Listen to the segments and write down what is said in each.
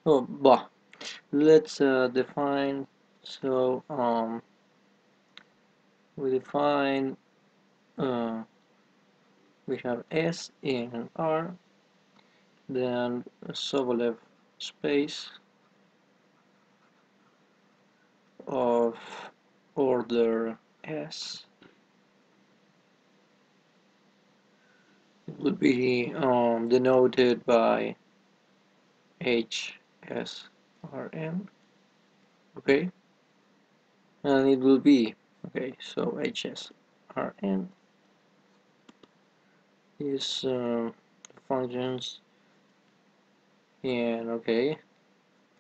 Oh, bah. Let's define. So we define. Uh, we have S in R, then a Sobolev space of order S. It will be denoted by HSRN. Okay, and it will be okay. So HSRN is functions in okay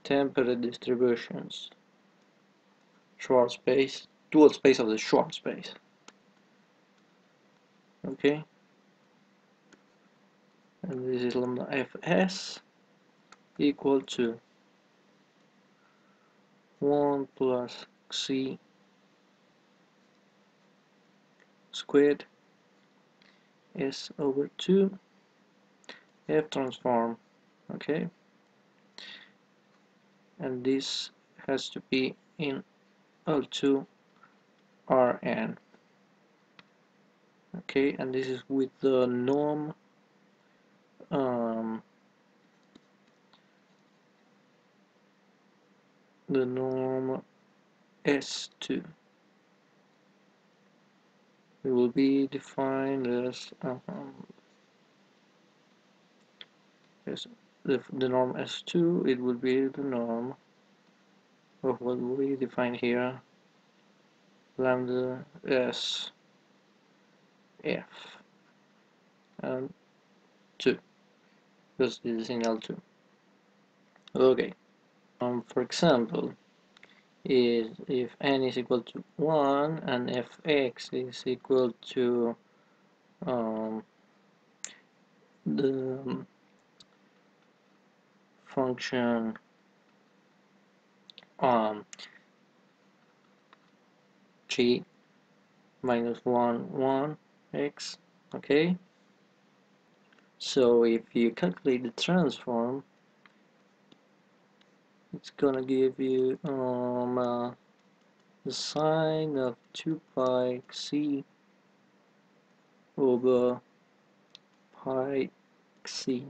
temperate distributions, Schwarz space, dual space of the Schwarz space. Okay, and this is lambda fs equal to 1 plus c squared s over 2 f transform. Okay, and this has to be in L2 Rn. Okay, and this is with the norm um, S2. It will be defined as the norm S2. It will be the norm of what we define here, lambda S F and 2, because this is in L2. Okay. For example, if n is equal to 1 and fx is equal to the function g minus 1 1 x. Okay, so if you calculate the transform, it's gonna give you the sine of 2 pi c over pi c.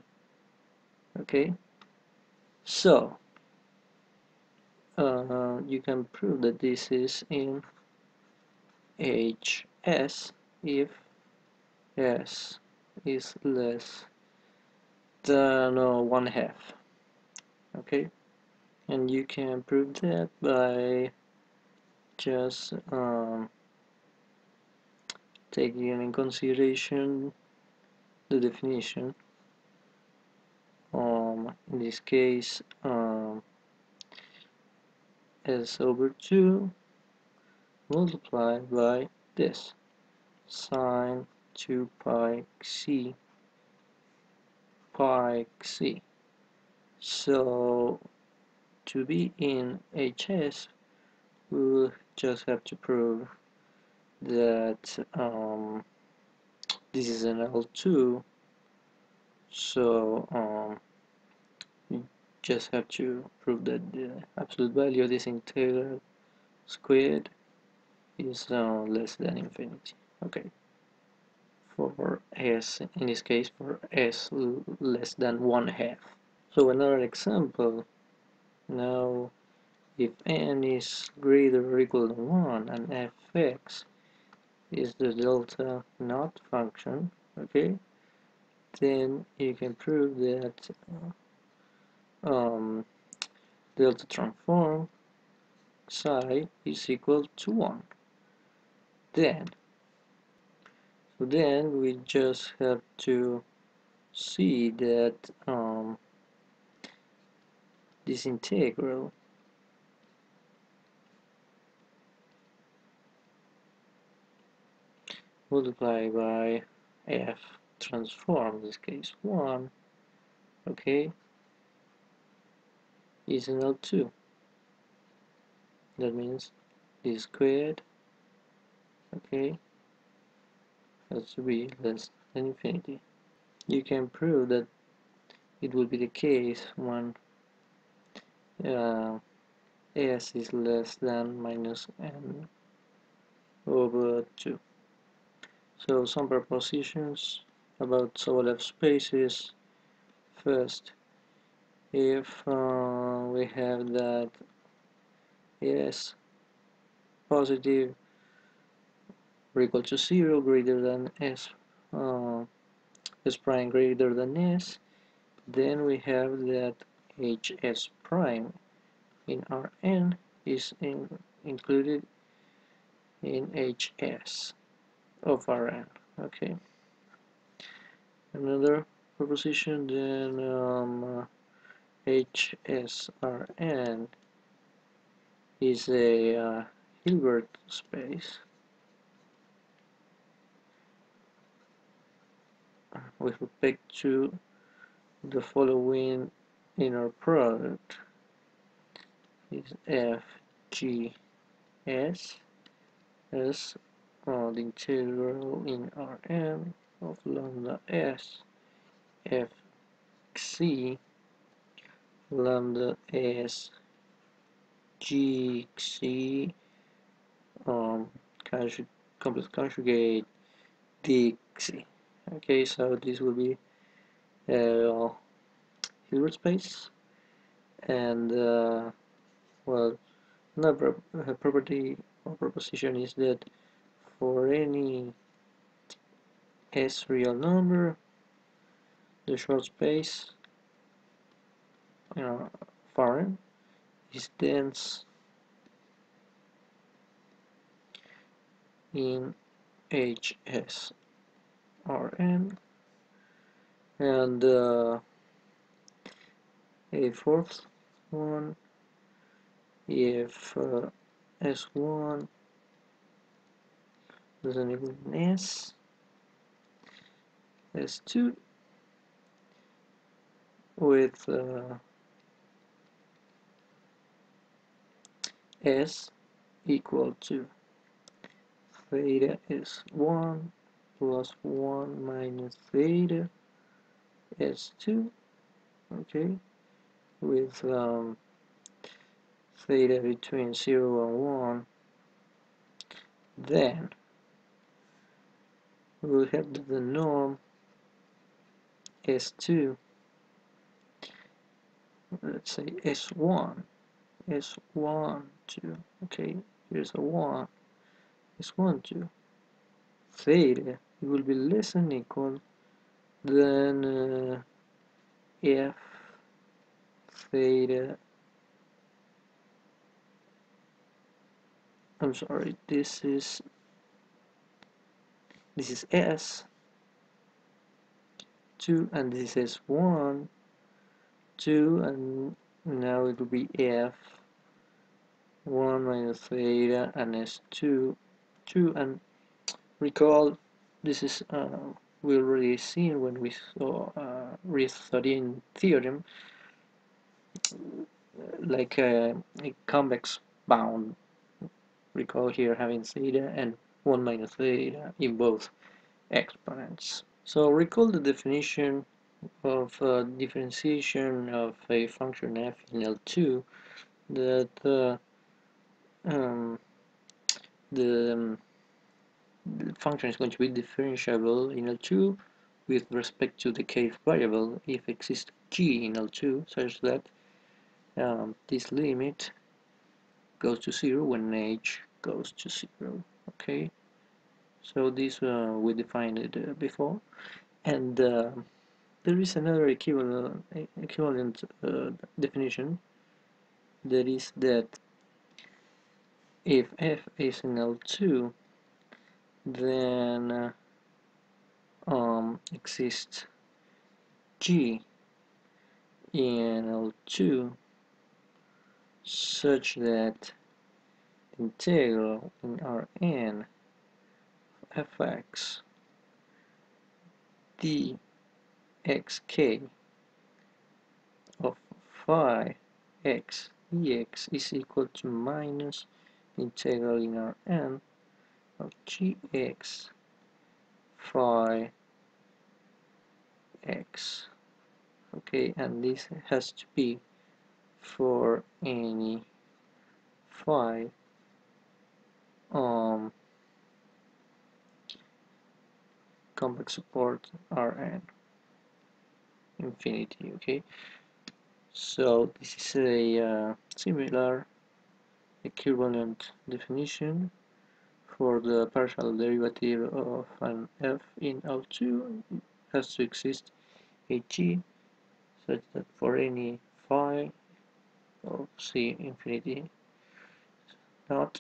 Okay, so you can prove that this is in HS if S is less than 1/2. Okay, and you can prove that by just taking in consideration the definition. In this case, S over 2 multiplied by this sine 2 pi c pi c. So to be in HS, we will just have to prove that this is an L2, so you just have to prove that the absolute value of this integral squared is less than infinity. Okay, for s, in this case for s less than 1/2. So another example, now if n is greater or equal to 1 and fx is the delta naught function, okay, then you can prove that delta transform psi is equal to 1. Then we just have to see that this integral multiplied by f transform, in this case 1, okay, is an L2. That means d squared, okay, has to be less than infinity. You can prove that it will be the case when s is less than minus n over 2. So some propositions about Sobolev spaces. First, if we have that s positive or equal to 0 greater than uh, s prime greater than s, then we have that hs prime in Rn is included in hs of Rn. Okay. Another proposition, then hsRn is a Hilbert space with respect to the following inner product is FGS as the integral in Rn of lambda s fc lambda s gc um, complex conjugate dx. Okay, so this will be a Hilbert space, and well, another property or proposition is that for any s real number, the short space foreign is dense in hsRn, and a fourth one, if s1 doesn't equal s, s2 with s equal to theta s1 plus 1 minus theta s2, okay, with theta between 0 and 1, then we'll have the norm s2, let's say s1, s1, 2, okay, here's a 1, s1, 2, theta, it will be less than equal than f theta, I'm sorry, this is s 2 and this is 1 2, and now it will be f 1 minus theta and s2 2, and recall this is we already seen when we saw restudying theorem, like a convex bound. Recall here having theta and 1 minus theta in both exponents. So recall the definition of differentiation of a function f in L2, that um, the function is going to be differentiable in L2 with respect to the kth variable if exists g in L2, such that this limit goes to 0 when h goes to 0. Okay, so this we defined it before, and there is another equivalent definition, that is that if f is in L2, then exists g in L2 such that integral in Rn fx dxk of phi x dx is equal to minus integral in Rn of gx phi x. Okay, and this has to be for any phi complex support Rn infinity. Okay, so this is a similar equivalent definition for the partial derivative of an f in L2 has to exist a g such that for any phi of C infinity not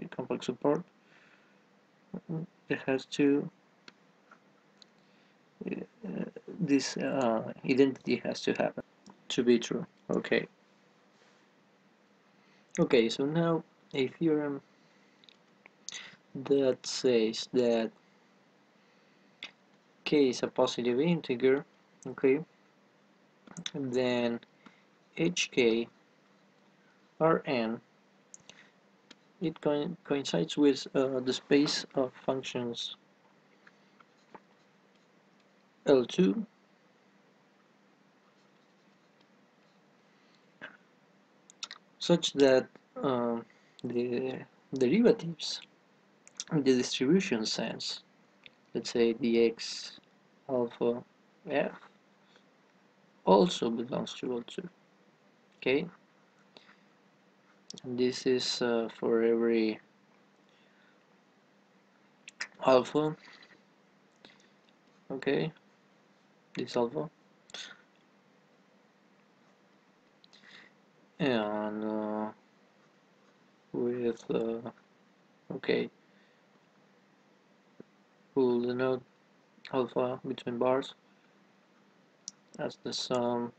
a complex support, it has to this identity has to happen to be true. Okay. Okay, so now a theorem that says that k is a positive integer, okay, then hk Rn, it coincides with the space of functions L2 such that the derivatives in the distribution sense, let's say dx alpha f, also belongs to L2. Okay, and this is for every alpha. Okay, this alpha, and with okay, we'll denote alpha between bars as the sum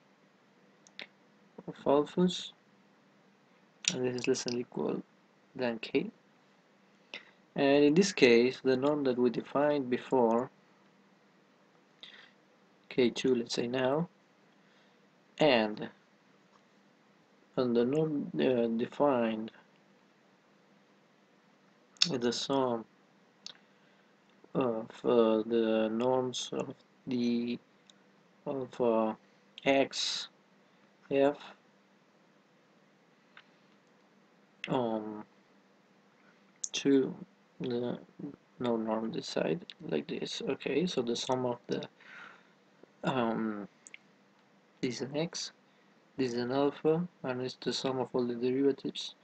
of alphas, and this is less than or equal than k. And in this case, the norm that we defined before, k2, let's say now, and the norm defined is the sum of the norms of the of x f to the no norm this side like this. Okay, so the sum of the this is an x, this is an alpha, and it's the sum of all the derivatives,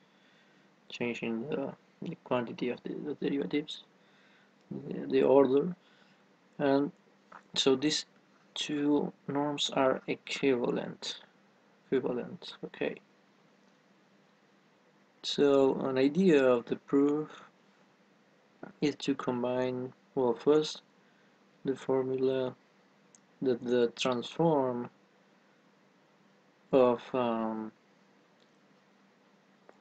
changing the quantity of the derivatives, the order, and so these two norms are equivalent. Okay, so an idea of the proof is to combine, well, first the formula that the transform of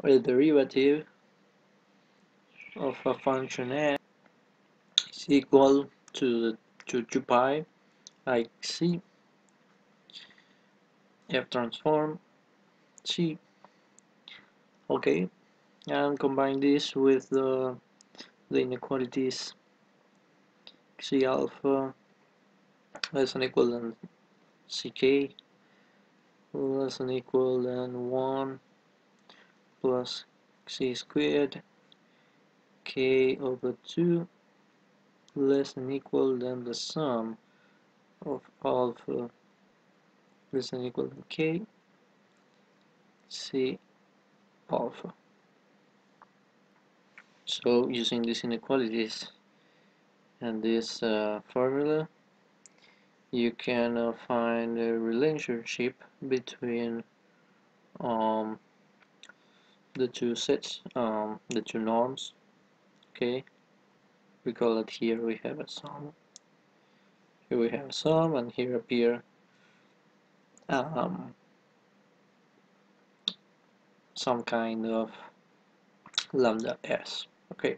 a derivative of a function f is equal to 2 pi I c f transform c. Okay, and combine this with the inequalities c alpha less than equal than ck less than equal than 1 plus c squared k over 2 less than equal than the sum of alpha less than equal than k c alpha. So using these inequalities and this formula, you can find a relationship between um, the two sets, the two norms. Okay, recall that here we have a sum, here we have a sum, and here appear some kind of lambda s. Okay,